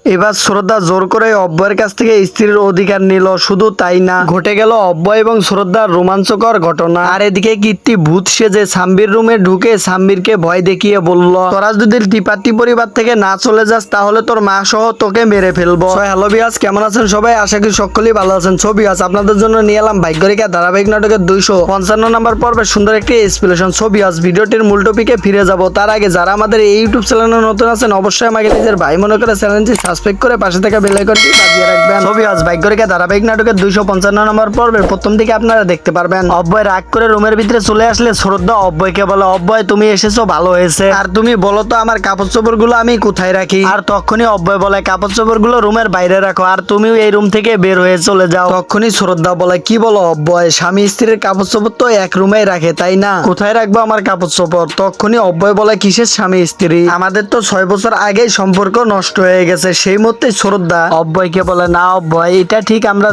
এবার শ্রদ্ধা জোর করে অব্বয়ের কাছ থেকে স্ত্রীর অধিকার নিল। শুধু তাই না, ঘটে গেল অব্বয় এবং শ্রদ্ধার রোমাঞ্চকর ঘটনা। আর এদিকে কীর্তি ভূত সেজে সাম্বির রুমে ঢুকে সাম্বিরকে ভয় দেখিয়ে বলল, তোরা যদি টিপাটি পরিবার থেকে না চলে যাস তাহলে তোর মা সহ তোকে মেরে ফেলবো। হ্যালো বিয়াস, কেমন আছেন সবাই? আশা করি সকলেই ভালো আছেন। ছবি আজ আপনাদের জন্য নিয়ে এলাম ভাগ্যরেখা ধারাবাহিক নাটকের 255 নম্বর পর্বে সুন্দর একটি এক্সপ্লেনেশন। ছবি আজ ভিডিওটির মূল টপিকে ফিরে যাব। তার আগে যারা আমাদের এই ইউটিউব চ্যানেলে নতুন আছেন অবশ্যই আমাকে নিজের ভাই মনে করে চ্যানেলটি সাবস্ক্রাইব করে পাশে থাকা বেল আইকনটি বাজিয়ে রাখবেন। ছবি আজ ভাগ্যরেখা ধারাবাহিক নাটকের 255 নম্বর পর্বের প্রথম দিকে আপনারা দেখতে পারবেন অব্বয় রাগ করে রুমের ভিতরে চলে আসলে শ্রদ্ধা অব্বয়কে বলে, অব্বয় তুমি এসেছো ভালো হয়েছে, আর তুমি বলো তো আমার কাপড় চোপড় গুলো আমি কোথায় রাখি? আর তখনই অব্বয় বলে, কাপড় চোপড় গুলো রুমের বাইরে রাখো, আর তুমিও এই রুম থেকে বের হয়ে চলে যাও। তখনই শ্রদ্ধা বলে, কি বলো অব্বয়, স্বামী স্ত্রীর কাপড় চোপড় তো এক রুমেই রাখে তাই না, কোথায় রাখবো আমার কাপড় চোপড়? তখনই অব্বয় বলে, কিসের স্বামী স্ত্রী, আমাদের তো 6 বছর আগেই সম্পর্ক নষ্ট হয়ে গেছে। সেই মুহূর্তে শ্রদ্ধা অব্বয়কে বলে, না অব্বয়, এটা ঠিক, আমরা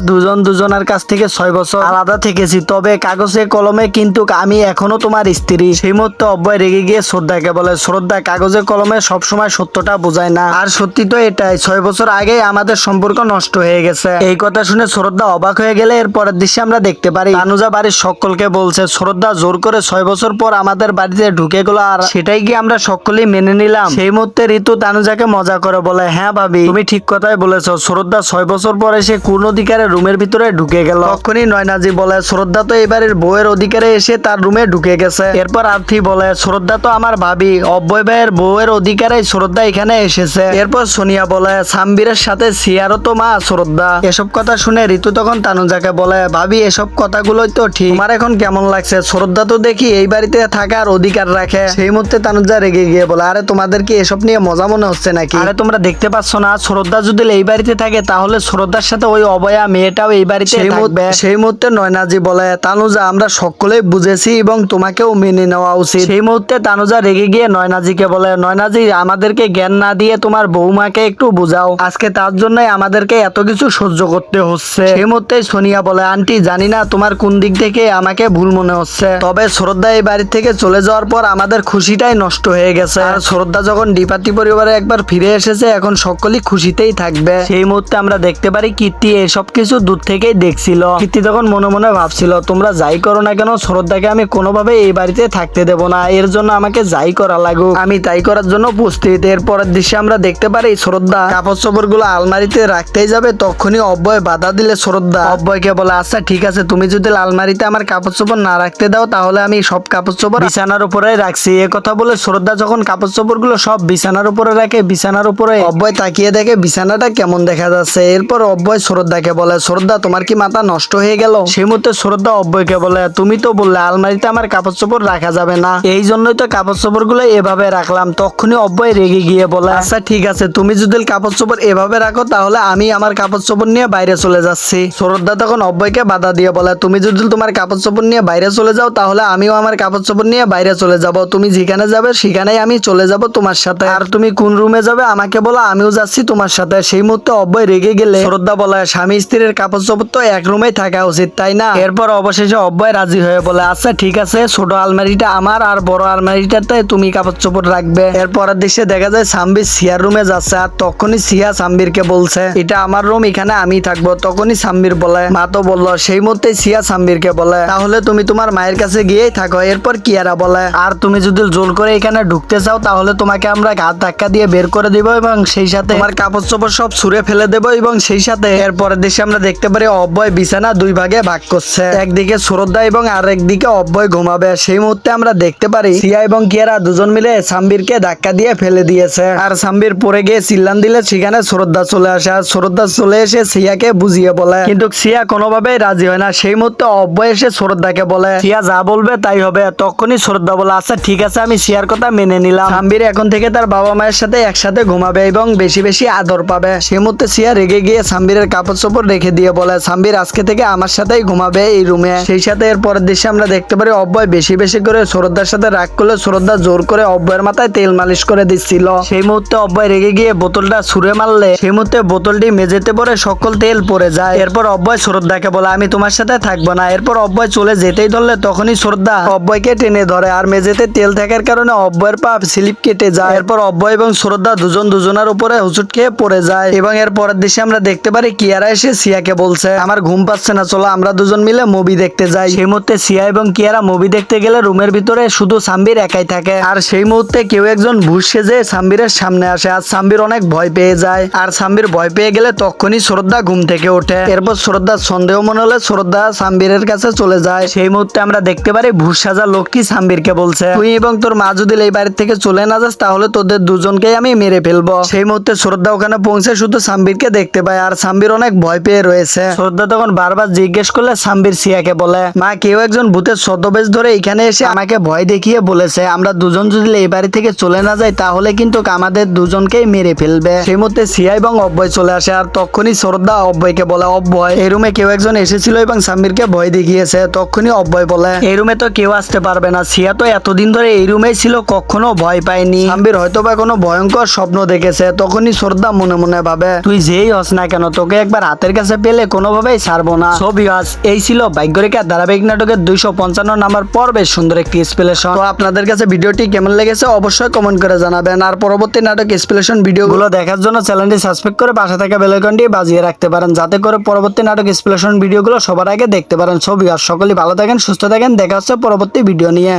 দুজনের কাছ থেকে 6 বছর আলাদা থেকেছি, তবে কাগজে কলমে কিন্তু আমি এখনো তোমার স্ত্রী। সেই মুহূর্তে অব্বয় রেগে গিয়ে শ্রদ্ধাকে বলে, শ্রদ্ধা, কাগজে কলমে সবসময় সত্যটা বোঝায় না, আর সত্যি তো এটাই, 6 বছর আগে আমাদের সম্পর্ক নষ্ট হয়ে গেছে। এই কথা শুনে শ্রদ্ধা অবাক হয়ে গেলে এর পরের দৃশ্যে আমরা দেখতে পারি তানুজা বাড়ির সকলকে বলছে, শ্রদ্ধা জোর করে 6 বছর পর আমাদের বাড়িতে ঢুকে গেল, আর সেটাই কি আমরা সকলেই মেনে নিলাম। সেই মুহূর্তে ঋতু তানুজাকে মজা করে বলে, হ্যাঁ ভাবি, তুমি ঠিক কথাই বলেছো, শ্রদ্ধা 6 বছর পরে সে কোন অধিকারে রুমের ভিতরে ঢুকে গেল। তখনই নয়নাজি বলে, শ্রদ্ধা তো এবারের বউয়ের অধিকারে এসে তার রুমে ঢুকে গেছে। এরপর আর্থি বলে, শ্রদ্ধা তো আমার ভাবি, অব্বয় ভাইয়ের বউয়ের অধিকারে শ্রদ্ধা এখানে এসেছে। এরপর সোনিয়া বলে, সাম্বিরের সাথে সিয়ারও তো মা শ্রদ্ধা। এসব কথা শুনে ঋতু তখন তানুজাকে বলে, ভাবি এসব কথাগুলোই তো ঠিক, তোমার এখন কেমন লাগছে? শ্রদ্ধা তো দেখি এই বাড়িতে থাকার অধিকার রাখে। সেই মুহূর্তে তানুজা রেগে গিয়ে বলে, আরে তোমাদের কি এসব নিয়ে মজা মনে হচ্ছে নাকি? আরে তোমরা দেখতে পাচ্ছ না, শ্রদ্ধা যদি এই বাড়িতে থাকে তাহলে শ্রদ্ধার সাথে ওই অবয়া মেয়েটাও এই বাড়িতে থাকবে। সেই মুহূর্তে নয়নাজি বলে, তানুজা আমরা সকলেই বুঝেছি এবং তোমাকেও মেনে নেওয়া উচিত। সেই মুহূর্তে তানুজা রেগে গিয়ে নয়নাজিকে বলে, নয়নাজি আমাদেরকে জ্ঞান না দিয়ে তোমার বৌমাকে একটু বুঝাও, আজকে তার জন্যই আমাদেরকে এত কিছু সহ্য করতে হচ্ছে। সেই মুহূর্তে সোনিয়া বলে, আন্টি জানি না তোমার কোন দিক থেকে আমাকে ভুল মনে হচ্ছে, তবে শ্রদ্ধা এই বাড়ি থেকে চলে যাওয়ার পর আমাদের খুশিটাই নষ্ট হয়ে গেছে, আর শ্রদ্ধা যখন ডিপাটি পরিবারে একবার ফিরে এসেছে এখন সকলেই খুশিতেই থাকবে। সেই মুহূর্তে আমরা দেখতে পারি কীর্তি এসব কিছু দূর থেকেই দেখছিল। কীর্তি তখন মনে মনে ভাবছিল, তোমরা যাই করো না কেন শ্রদ্ধাকে আমি কোনোভাবে এই বাড়িতে থাকতে দেব না, এর জন্য আমাকে যাই করা লাগুক আমি তাই করার জন্য প্রস্তুত। এরপরের দৃশ্যে আমরা দেখতে পারি শ্রদ্ধা কাপড় চোপড় গুলো আলমারিতে রাখতেই যাবে, তখনই অব্বয় বাধা দিলে শ্রদ্ধা অব্বয়কে বলে, আচ্ছা ঠিক আছে, তুমি যদি আলমারিতে আমার কাপড় চোপড় না রাখতে দাও তাহলে আমি সব কাপড় চোপড় বিছানার উপরে রাখছি। এ কথা বলে শ্রদ্ধা যখন কাপড় চোপড় গুলো সব বিছানার উপরে রাখে, বিছানার উপরে অব্বয় তাকিয়ে দেখে বিছানাটা কেমন দেখা যাচ্ছে। এরপর অব্বয় শ্রদ্ধাকে বলে, শ্রদ্ধা তোমার কি মাথা নষ্ট হয়ে গেল? সেই মুহূর্তে শ্রদ্ধা অব্বয়কে বলে, তুমি তো বললে আলমারিতে আমার কাপড় চোপড় রাখা যাবে না, এই জন্যই তো কাপড় চোপড় গুলো এভাবে রাখলাম। তখনই অব্বয় রেগে গিয়ে বলে, আচ্ছা ঠিক আছে, তুমি যদি কাপড় চোপড় এভাবে রাখো তাহলে আমি আমার কাপড় চোপড় নিয়ে বাইরে চলে যাচ্ছি। শ্রদ্ধা তখন অব্বয়কে বাধা দিয়ে বলে, তুমি যদি তোমার কাপড় চোপড় নিয়ে বাইরে চলে যাও তাহলে আমিও আমার কাপড় চোপড় নিয়ে বাইরে চলে যাব, তুমি যেখানে যাবে সেখানেই আমি চলে যাব তোমার সাথে, আর তুমি কোন রুমে যাবে আমাকে বলো, আমিও যাচ্ছি তোমার সাথে। সেই মুহূর্তে অব্বয় রেগে গেলে শ্রদ্ধা বলে, স্বামী স্ত্রীর কাপড় চোপড় তো এক রুমেই থাকা উচিত তাই না? এরপর অবশেষে অব্বয় রাজি হয়ে বলে, আচ্ছা ঠিক আছে, ছোট আলমারিটা আমার আর বড় আলমারিটাতে তুমি কাপড় চোপড় রাখবে। এরপরের দৃশ্যে দেখা যায় সাম্বির সিয়ার রুমে যাচ্ছে, আর তখনই সিয়া সাম্বিরকে বলছে, এটা আমার রুম, এখানে আমি থাকবো। তখনই সাম্বির বলে, মা তো বললো। সেই মুহূর্তে সিয়া সাম্বিরকে বলে, তাহলে তুমি তোমার মায়ের কাছে গিয়েই থাকো। এরপর কিয়ারা বলে, আর তুমি যদি জোর করে এখানে ঢুকতে চাও তাহলে তোমাকে আমরা ঘাত ধাক্কা দিয়ে বের করে দিব এবং সেই সাথে তোমার কাপড় চোপড় সব ছুঁড়ে ফেলে দেবো, এবং সেই সাথে এরপরের দেশে আমরা দেখতে পারি অব্বয় বিছানা 2 ভাগে ভাগ করছে, একদিকে শ্রদ্ধা এবং আরেকদিকে অব্বয় ঘুমাবে। সেই মুহূর্তে আমরা দেখতে পারি সিয়া এবং কিয়ারা দুজন মিলে সাম্বিরকে ধাক্কা দিয়ে ফেলে দিয়েছে, আর সাম্বির পড়ে গিয়ে চিল্লান দিলে সেখানে শ্রদ্ধা চলে আসে, আর শ্রদ্ধা চলে এসে সিয়াকে বুঝিয়ে বলে, কিন্তু সিয়া কোনোভাবেই রাজি হয় না। সেই মুহূর্তে অব্বয় এসে শ্রদ্ধাকে বলে, সিয়া যা বলবে তাই হবে। তখনই শ্রদ্ধা বলে, আচ্ছা ঠিক আছে, আমি সিয়ার কথা মেনে নিলাম, সাম্বির এখন থেকে তার বাবা মায়ের সাথে একসাথে ঘুমাবে এবং বেশি বেশি আদর পাবে। সেই মুহূর্তে সিয়া রেগে গিয়ে সাম্বিরের কাপড় চোপড় রেখে দিয়ে বলে, সাম্বির আজকে থেকে আমার সাথেই ঘুমাবে এই রুমে। সেই সাথে এর পরের দৃশ্যে আমরা দেখতে পারি অব্বয় বেশি বেশি করে শ্রদ্ধার সাথে রাগ করলে শ্রদ্ধা জোর করে অব্বয়ের মাথায় তেল মালিশ করে দিচ্ছিল। সেই মুহূর্তে অব্বয় রেগে গিয়ে বোতলটা ছুঁড়ে মারলে সেই মুহূর্তে বোতলটি মেঝেতে পড়ে সকল তেল পড়ে যায়। এরপর অব্বয় শ্রদ্ধাকে বলে, আমি তোমার সাথে থাকবো না। এরপর অব্বয় চলে যেতেই ধরলে তখনই শ্রদ্ধা অব্বয়কে টেনে ধরে, আর মেঝেতে তেল থাকার কারণে অব্বয়ের পা স্লিপ কেটে যায়। এরপর অব্বয় এবং শ্রদ্ধা দুজন দুজনের উপরে হোঁচট খেয়ে পড়ে যায় এবং এর পরের দৃশ্যে আমরা দেখতে পারি কিয়ারা এসে সিয়াকে বলছে আমার ঘুম পাচ্ছে না, চলো আমরা দুজন মিলে মুভি দেখতে যাই। সেই মুহূর্তে সিয়া এবং কিয়ারা মুভি দেখতে গেলে রুমের ভিতরে শুধু সাম্বির একাই থাকে। আর সেই মুহূর্তে কেউ একজন ভূত সেজে সাম্বিরের সামনে আসে আর সাম্বির অনেক ভয় পেয়ে যায়। আর সাম্বির ভয় পেয়ে গেলে তখনই শ্রদ্ধা ঘুম থেকে ওঠে। এরপর শ্রদ্ধার সন্দেহ মনে হলে শ্রদ্ধা সাম্বিরের কাছে চলে যায়। সেই মুহূর্তে আমরা দেখতে পারি ভূত সাজা লোকটি সাম্বিরকে বলছে তুই এবং তোর মা যদি এই বাড়ি থেকে চলে না যাস তাহলে তোদের দুজনকেই আমি মেরে ফেলবো। সেই মুহূর্তে শ্রদ্ধা ওখানে পৌঁছে শুধু সাম্বিরকে দেখতে পায় আর সাম্বির অনেক ভয় পেয়ে রয়েছে। শ্রদ্ধা তখন বারবার জিজ্ঞেস করলে সাম্বির সিয়াকে বলে মা কেউ একজন ভূতের ছদ্মবেশ ধরে এখানে এসে আমাকে ভয় দেখিয়ে বলেছে আমরা দুজন যদি এই বাড়ি থেকে চলে না যাই তাহলে কিন্তু আমাদের দুজনকেই মেরে ফেলবে। সেই মুহূর্তে সিয়া এবং অব্বয় চলে আসে আর তখনই শ্রদ্ধা অব্বয়কে বলে অব্বয় এই রুমে কেউ একজন এসেছিল এবং সাম্বিরকে ভয় দেখিয়েছে। তখনই অব্বয় বলে এই রুমে তো কেউ আসতে পারবে না, সিয়া তো এতদিন ধরে এই রুমেই ছিল কখনো ভয় পায়নি, সাম্বির হয়তো বা কোনো ভয়ঙ্কর স্বপ্ন দেখেছে। তখনই শ্রদ্ধা মনে মনে ভাবে তুই যেই হস না কেন তোকে একবার হাতের কাছে পেলে কোনোভাবেই ছাড়বো না। সো ভিউয়ার্স এই ছিল ভাগ্যরেখা ধারাবাহিক নাটকের 255 নাম্বার পর্বের সুন্দর একটি এক্সপ্লেনেশন। তো আপনাদের কাছে ভিডিওটি কেমন লেগেছে অবশ্যই কমেন্ট করে জানাবেন। আর পরবর্তী নাটক এক্সপ্লেনেশন ভিডিওগুলো দেখার জন্য চ্যানেলটি সাবস্ক্রাইব করে পাশে থাকা বেল আইকনটি বাজিয়ে রাখতে পারেন যাতে করে পরবর্তী নাটক এক্সপ্লেনেশন ভিডিওগুলো সবার আগে দেখতে পারেন। সো ভিউয়ার্স সকলেই ভালো থাকেন, সুস্থ থাকেন, দেখা হচ্ছে পরবর্তী ভিডিও নিয়ে।